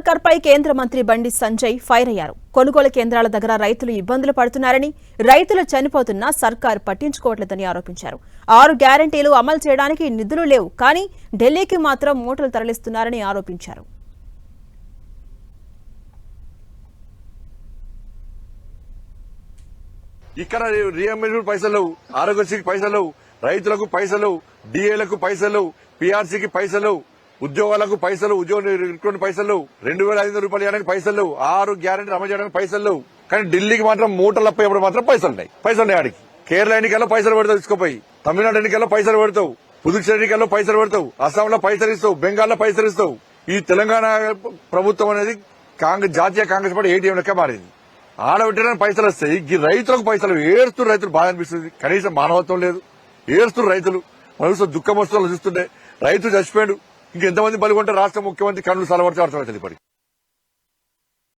సర్కార్పై కేంద్ర మంత్రి బండి సంజయ్ ఫైర్ అయ్యారు. కొనుగోలు కేంద్రాల దగ్గర రైతులు ఇబ్బందులు పడుతున్నారని, రైతులు చనిపోతున్నా సర్కార్ పట్టించుకోవట్లేదని ఆరోపించారు. 6 గ్యారంటీలు అమలు చేయడానికి నిధులు లేవు, కానీ ఢిల్లీకి మాత్రం మూటలు తరలిస్తున్నారని ఆరోపించారు. ఇక్కడ రీఎంబర్స్మెంట్ పైసలు, ఆరోగ్యశ్రీకి పైసలు, రైతులకు పైసలు, డిఏలకు పైసలు, పీఆర్సీకి పైసలు, ఉద్యోగాలకు పైసలు, ఉద్యోగ పైసలు, 2500 రూపాయలు ఇవ్వడానికి పైసలు, 6 గ్యారెంటీ అమలు చేయడానికి పైసలు. కానీ ఢిల్లీకి మాత్రం మూటలు అప్పేప్పుడు మాత్రం పైసలు ఉన్నాయి ఆడికి. కేరళ ఎన్నికల్లో పైసలు పెడతావు తీసుకుపోయి, తమిళనాడు ఎన్నికల్లో పైసలు పెడతావు, పుదుచ్చేరి ఎన్నికల్లో పైసలు పెడతావు, అస్సాంలో పైసలు ఇస్తావు, బెంగాల్లో పైసలు ఇస్తావు. ఈ తెలంగాణ ప్రభుత్వం అనేది జాతీయ కాంగ్రెస్ పార్టీ ఏటీఎం లెక్క మారింది. ఆడబెట్టడానికి పైసలు వస్తాయి, ఈ రైతులకు పైసలు ఏడుస్తున్న రైతులు బాధ అనిపిస్తుంది. కనీసం మానవత్వం లేదు, ఏడుస్తున్న రైతులు. మనసు దుఃఖం వస్తువులు చూస్తుండే రైతు చచ్చిపోయాడు. ఇంకెంతమంది బలిగొంటే రాష్ట్ర ముఖ్యమంత్రి కన్నులు సలవర్చి అర్థమవుతుంది ఇప్పటికి.